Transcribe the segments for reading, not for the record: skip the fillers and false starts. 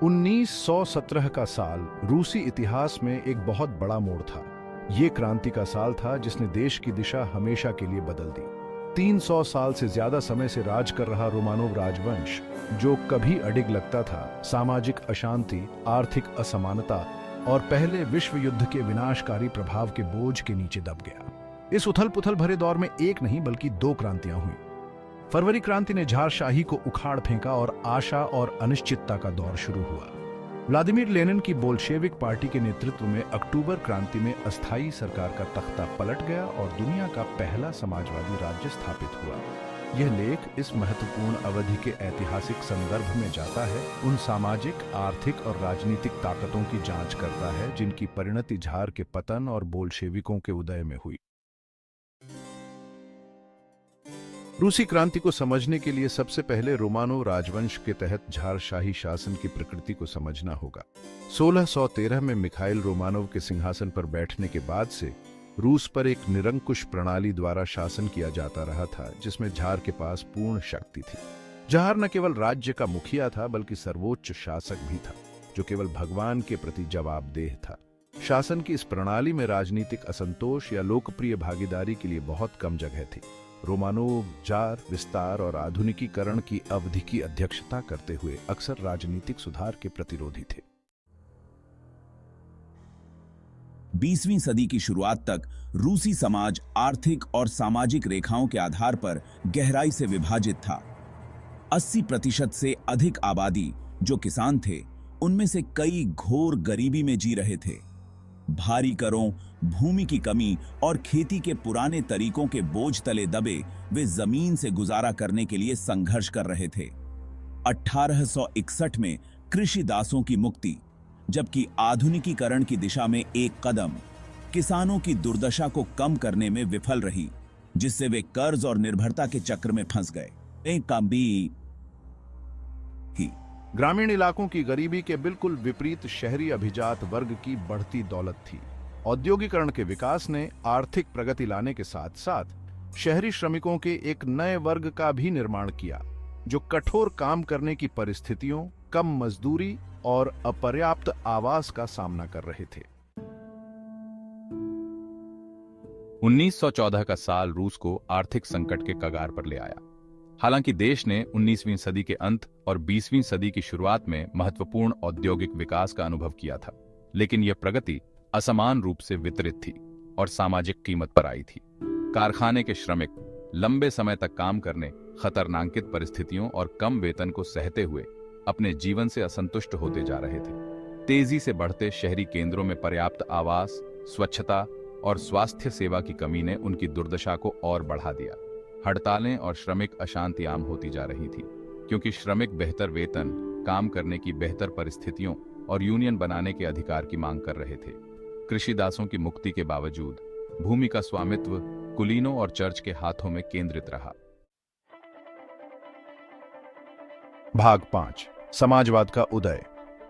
1917 का साल रूसी इतिहास में एक बहुत बड़ा मोड़ था। ये क्रांति का साल था जिसने देश की दिशा हमेशा के लिए बदल दी। 300 साल से ज्यादा समय से राज कर रहा रोमानोव राजवंश, जो कभी अडिग लगता था, सामाजिक अशांति, आर्थिक असमानता और पहले विश्व युद्ध के विनाशकारी प्रभाव के बोझ के नीचे दब गया। इस उथल पुथल भरे दौर में एक नहीं बल्कि दो क्रांतियां हुई। फरवरी क्रांति ने झारशाही को उखाड़ फेंका और आशा और अनिश्चितता का दौर शुरू हुआ। व्लादिमीर लेनिन की बोल्शेविक पार्टी के नेतृत्व में अक्टूबर क्रांति में अस्थायी सरकार का तख्ता पलट गया और दुनिया का पहला समाजवादी राज्य स्थापित हुआ। यह लेख इस महत्वपूर्ण अवधि के ऐतिहासिक संदर्भ में जाता है, उन सामाजिक, आर्थिक और राजनीतिक ताकतों की जांच करता है जिनकी परिणति झार के पतन और बोल्शेविकों के उदय में हुई। रूसी क्रांति को समझने के लिए सबसे पहले रोमानोव राजवंश के तहत झारशाही शासन की प्रकृति को समझना होगा। 1613 में मिखाइल रोमानोव के सिंहासन पर बैठने के बाद से रूस पर एक निरंकुश प्रणाली द्वारा शासन किया जाता रहा था, जिसमें झार के पास पूर्ण शक्ति थी। झार न केवल राज्य का मुखिया था बल्कि सर्वोच्च शासक भी था, जो केवल भगवान के प्रति जवाबदेह था। शासन की इस प्रणाली में राजनीतिक असंतोष या लोकप्रिय भागीदारी के लिए बहुत कम जगह थी। रोमानोव जार विस्तार और आधुनिकीकरण की अवधि की अध्यक्षता करते हुए अक्सर राजनीतिक सुधार के प्रतिरोधी थे। 20वीं सदी की शुरुआत तक रूसी समाज आर्थिक और सामाजिक रेखाओं के आधार पर गहराई से विभाजित था। 80% से अधिक आबादी जो किसान थे, उनमें से कई घोर गरीबी में जी रहे थे। भारी करों, भूमि की कमी और खेती के पुराने तरीकों के बोझ तले दबे वे जमीन से गुजारा करने के लिए संघर्ष कर रहे थे। 1861 में कृषि दासों की मुक्ति, जबकि आधुनिकीकरण की दिशा में एक कदम, किसानों की दुर्दशा को कम करने में विफल रही, जिससे वे कर्ज और निर्भरता के चक्र में फंस गए। ग्रामीण इलाकों की गरीबी के बिल्कुल विपरीत शहरी अभिजात वर्ग की बढ़ती दौलत थी। औद्योगिकरण के विकास ने आर्थिक प्रगति लाने के साथ साथ शहरी श्रमिकों के एक नए वर्ग का भी निर्माण किया, जो कठोर काम करने की परिस्थितियों, कम मजदूरी और अपर्याप्त आवास का सामना कर रहे थे। 1914 का साल रूस को आर्थिक संकट के कगार पर ले आया। हालांकि देश ने 19वीं सदी के अंत और 20वीं सदी की शुरुआत में महत्वपूर्ण औद्योगिक विकास का अनुभव किया था, लेकिन यह प्रगति असमान रूप से वितरित थी और सामाजिक कीमत पर आई थी। कारखाने के श्रमिक लंबे समय तक काम करने, खतरनाकित परिस्थितियों और कम वेतन को सहते हुए अपने जीवन से असंतुष्ट होते जा रहे थे। तेजी से बढ़ते शहरी केंद्रों में पर्याप्त आवास, स्वच्छता और स्वास्थ्य सेवा की कमी ने उनकी दुर्दशा को और बढ़ा दिया। हड़तालें और श्रमिक अशांति आम होती जा रही थी, क्योंकि श्रमिक बेहतर वेतन, काम करने की बेहतर परिस्थितियों और यूनियन बनाने के अधिकार की मांग कर रहे थे। कृषि दासों की मुक्ति के बावजूद भूमि का स्वामित्व कुलीनों और चर्च के हाथों में केंद्रित रहा। भाग 5, समाजवाद का उदय।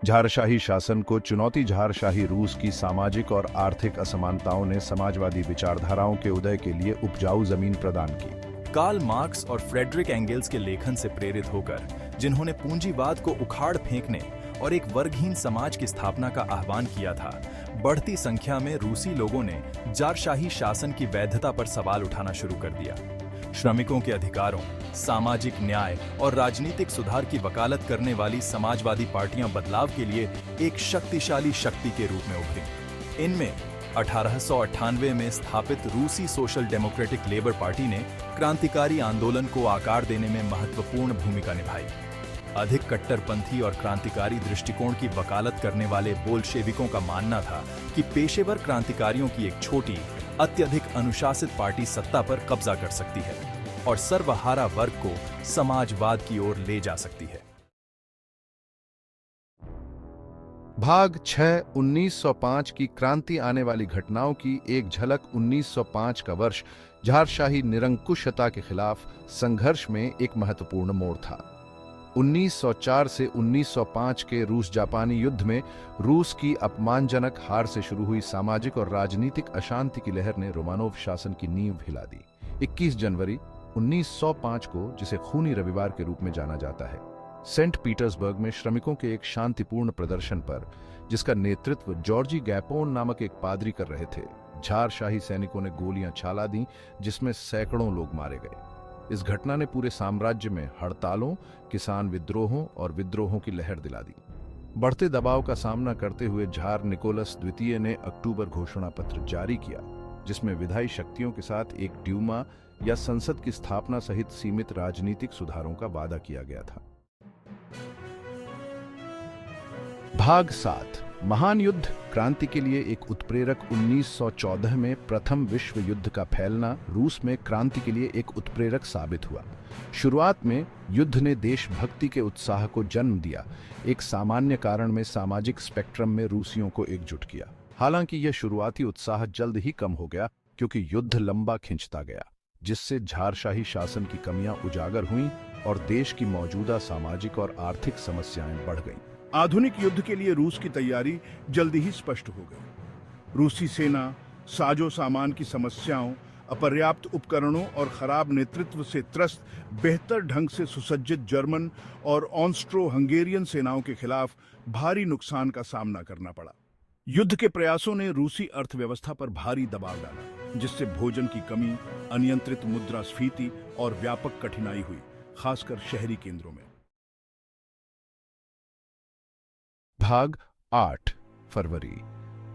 झारशाही शासन को चुनौती। झारशाही रूस की सामाजिक और आर्थिक असमानताओं ने समाजवादी विचारधाराओं के उदय के लिए उपजाऊ जमीन प्रदान की। कार्ल मार्क्स और फ्रेडरिक एंगेल्स के लेखन से प्रेरित होकर, जिन्होंने पूंजीवाद को उखाड़ फेंकने और एक वर्गहीन समाज की स्थापना का आह्वान किया था, बढ़ती संख्या में रूसी लोगों ने जारशाही शासन की वैधता पर सवाल उठाना शुरू कर दिया। श्रमिकों के अधिकारों, सामाजिक न्याय और राजनीतिक सुधार की वकालत करने वाली समाजवादी पार्टियां बदलाव के लिए एक शक्तिशाली शक्ति के रूप में उभरी। इनमें 1898 में स्थापित रूसी सोशल डेमोक्रेटिक लेबर पार्टी ने क्रांतिकारी आंदोलन को आकार देने में महत्वपूर्ण भूमिका निभाई। अधिक कट्टरपंथी और क्रांतिकारी दृष्टिकोण की वकालत करने वाले बोल्शेविकों का मानना था कि पेशेवर क्रांतिकारियों की एक छोटी, अत्यधिक अनुशासित पार्टी सत्ता पर कब्जा कर सकती है और सर्वहारा वर्ग को समाजवाद की ओर ले जा सकती है। भाग 6, 1905 की क्रांति आने वाली घटनाओं की एक झलक। 1905 का वर्ष झारशाही निरंकुशता के खिलाफ संघर्ष में एक महत्वपूर्ण मोड़ था। 1904 से 1905 के रूस जापानी युद्ध में रूस की अपमानजनक हार से शुरू हुई सामाजिक और राजनीतिक अशांति की लहर ने रोमानोव शासन की नींव हिला दी। 21 जनवरी 1905 को, जिसे खूनी रविवार के रूप में जाना जाता है, सेंट पीटर्सबर्ग में श्रमिकों के एक शांतिपूर्ण प्रदर्शन पर, जिसका नेतृत्व जॉर्जी गैपोन नामक एक पादरी कर रहे थे, झारशाही सैनिकों ने गोलियां छाला दी, जिसमें सैकड़ों लोग मारे गए। इस घटना ने पूरे साम्राज्य में हड़तालों, किसान विद्रोहों और विद्रोहों की लहर दिला दी। बढ़ते दबाव का सामना करते हुए झार निकोलस द्वितीय ने अक्टूबर घोषणा पत्र जारी किया, जिसमें विधायी शक्तियों के साथ एक ड्यूमा या संसद की स्थापना सहित सीमित राजनीतिक सुधारों का वादा किया गया था। भाग 7 महान युद्ध क्रांति के लिए एक उत्प्रेरक। 1914 में प्रथम विश्व युद्ध का फैलना रूस में क्रांति के लिए एक उत्प्रेरक साबित हुआ। शुरुआत में युद्ध ने देशभक्ति के उत्साह को जन्म दिया, एक सामान्य कारण में सामाजिक स्पेक्ट्रम में रूसियों को एकजुट किया। हालांकि यह शुरुआती उत्साह जल्द ही कम हो गया, क्योंकि युद्ध लंबा खिंचता गया, जिससे झारशाही शासन की कमियां उजागर हुईं और देश की मौजूदा सामाजिक और आर्थिक समस्याएं बढ़ गईं। आधुनिक युद्ध के लिए रूस की तैयारी जल्दी ही स्पष्ट हो गई। रूसी सेना साजो सामान की समस्याओं, अपर्याप्त उपकरणों और खराब नेतृत्व से त्रस्त बेहतर ढंग से सुसज्जित जर्मन और ऑस्ट्रो हंगेरियन सेनाओं के खिलाफ भारी नुकसान का सामना करना पड़ा। युद्ध के प्रयासों ने रूसी अर्थव्यवस्था पर भारी दबाव डाला, जिससे भोजन की कमी, अनियंत्रित मुद्रास्फीति और व्यापक कठिनाई हुई, खासकर शहरी केंद्रों में। भाग 8 फरवरी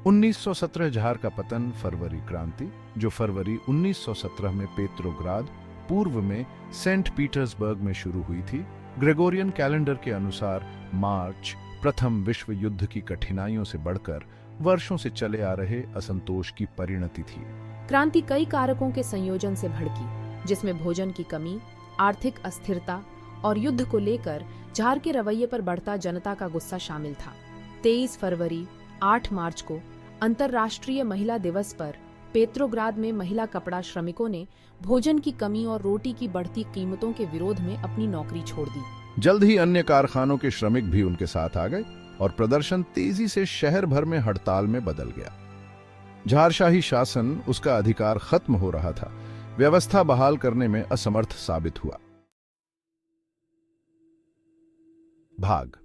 1917 झार का पतन। फरवरी क्रांति, जो फरवरी 1917 में पेत्रोग्राद, पूर्व में सेंट पीटर्सबर्ग में शुरू हुई थी, ग्रेगोरियन कैलेंडर के अनुसार मार्च प्रथम विश्व युद्ध की कठिनाइयों से बढ़कर वर्षों से चले आ रहे असंतोष की परिणति थी। क्रांति कई कारकों के संयोजन से भड़की, जिसमें भोजन की कमी, आर्थिक अस्थिरता और युद्ध को लेकर झार के रवैये पर बढ़ता जनता का गुस्सा शामिल था। 23 फरवरी 8 मार्च को अंतर्राष्ट्रीय महिला दिवस पर पेत्रोग्राद में महिला कपड़ा श्रमिकों ने भोजन की कमी और रोटी की बढ़ती कीमतों के विरोध में अपनी नौकरी छोड़ दी। जल्द ही अन्य कारखानों के श्रमिक भी उनके साथ आ गए और प्रदर्शन तेजी से शहर भर में हड़ताल में बदल गया। झारशाही शासन, उसका अधिकार खत्म हो रहा था, व्यवस्था बहाल करने में असमर्थ साबित हुआ। भाग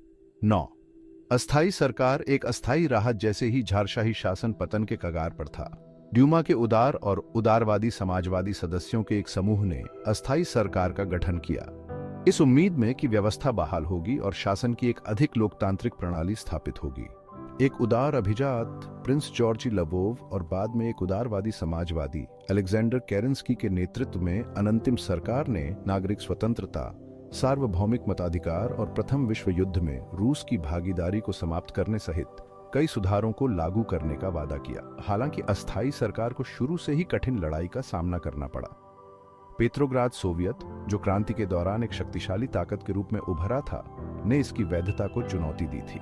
9 अस्थायी सरकार। एक अस्थायी राहत जैसे ही झारशाही शासन पतन के कगार पर था। ड्यूमा के उदार और उदारवादी समाजवादी सदस्यों के एक समूह ने अस्थायी सरकार का गठन किया, इस उम्मीद में कि व्यवस्था बहाल होगी और शासन की एक अधिक लोकतांत्रिक प्रणाली स्थापित होगी। एक उदार अभिजात प्रिंस जॉर्जी लवोव और बाद में एक उदारवादी समाजवादी अलेक्जेंडर केरेंस्की के नेतृत्व में अनंतिम सरकार ने नागरिक स्वतंत्रता, सार्वभौमिक मताधिकार और प्रथम विश्व युद्ध में रूस की भागीदारी को समाप्त करने सहित कई सुधारों को लागू करने का वादा किया। हालांकि अस्थायी सरकार को शुरू से ही कठिन लड़ाई का सामना करना पड़ा। पेत्रोग्राद सोवियत, जो क्रांति के दौरान एक शक्तिशाली ताकत के रूप में उभरा था, ने इसकी वैधता को चुनौती दी थी।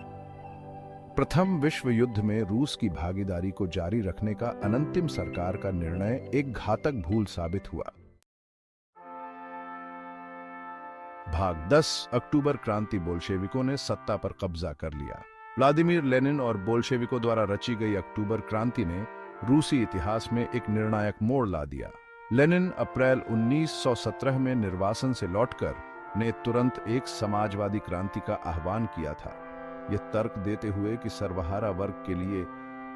प्रथम विश्व युद्ध में रूस की भागीदारी को जारी रखने का अनंतिम सरकार का निर्णय एक घातक भूल साबित हुआ। भाग 10 अक्टूबर क्रांति। बोल्शेविकों ने सत्ता पर कब्जा कर लिया। व्लादिमीर लेनिन और बोल्शेविकों द्वारा रची गई अक्टूबर क्रांति ने रूसी इतिहास में एक निर्णायक मोड़ ला दिया। लेनिन अप्रैल 1917 में निर्वासन से लौटकर ने तुरंत एक समाजवादी क्रांति का आह्वान किया था, यह तर्क देते हुए कि सर्वहारा वर्ग के लिए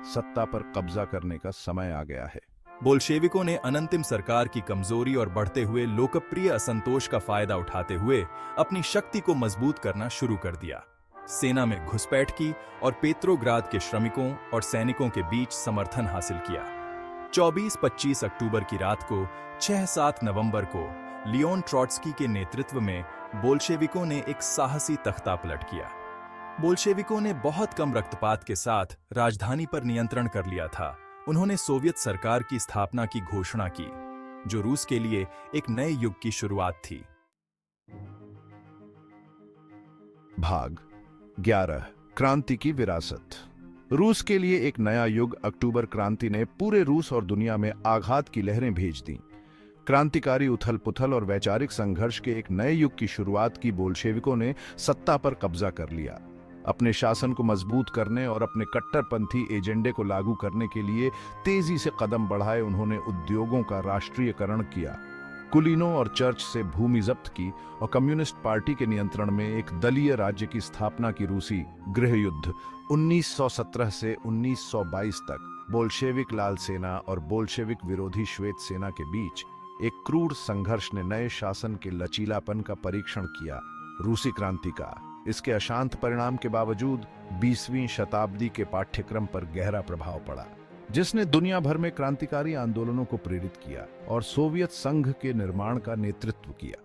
सत्ता पर कब्जा करने का समय आ गया है। बोल्शेविकों ने अनंतिम सरकार की कमजोरी और बढ़ते हुए लोकप्रिय असंतोष का फायदा उठाते हुए अपनी शक्ति को मजबूत करना शुरू कर दिया। सेना में घुसपैठ की और पेत्रोग्राद के श्रमिकों और सैनिकों के बीच समर्थन हासिल किया। 24-25 अक्टूबर की रात को 6-7 नवंबर को लियोन ट्रॉट्स्की के नेतृत्व में बोल्शेविकों ने एक साहसी तख्तापलट किया। बोल्शेविकों ने बहुत कम रक्तपात के साथ राजधानी पर नियंत्रण कर लिया था। उन्होंने सोवियत सरकार की स्थापना की घोषणा की, जो रूस के लिए एक नए युग की शुरुआत थी। भाग 11 क्रांति की विरासत। रूस के लिए एक नया युग। अक्टूबर क्रांति ने पूरे रूस और दुनिया में आघात की लहरें भेज दी। क्रांतिकारी उथल पुथल और वैचारिक संघर्ष के एक नए युग की शुरुआत की। बोल्शेविकों ने सत्ता पर कब्जा कर लिया। अपने शासन को मजबूत करने और अपने कट्टरपंथी एजेंडे को लागू करने के लिए तेजी से कदम बढ़ाए। उन्होंने उद्योगों का राष्ट्रीयकरण किया, कुलीनों और चर्च से भूमि जब्त की और कम्युनिस्ट पार्टी के नियंत्रण में एक दलीय राज्य की स्थापना की रूसी गृह युद्ध 1917 से 1922 तक बोल्शेविक लाल सेना और बोल्शेविक विरोधी श्वेत सेना के बीच एक क्रूर संघर्ष ने नए शासन के लचीलापन का परीक्षण किया। रूसी क्रांति का इसके अशांत परिणाम के बावजूद 20वीं शताब्दी के पाठ्यक्रम पर गहरा प्रभाव पड़ा, जिसने दुनिया भर में क्रांतिकारी आंदोलनों को प्रेरित किया और सोवियत संघ के निर्माण का नेतृत्व किया।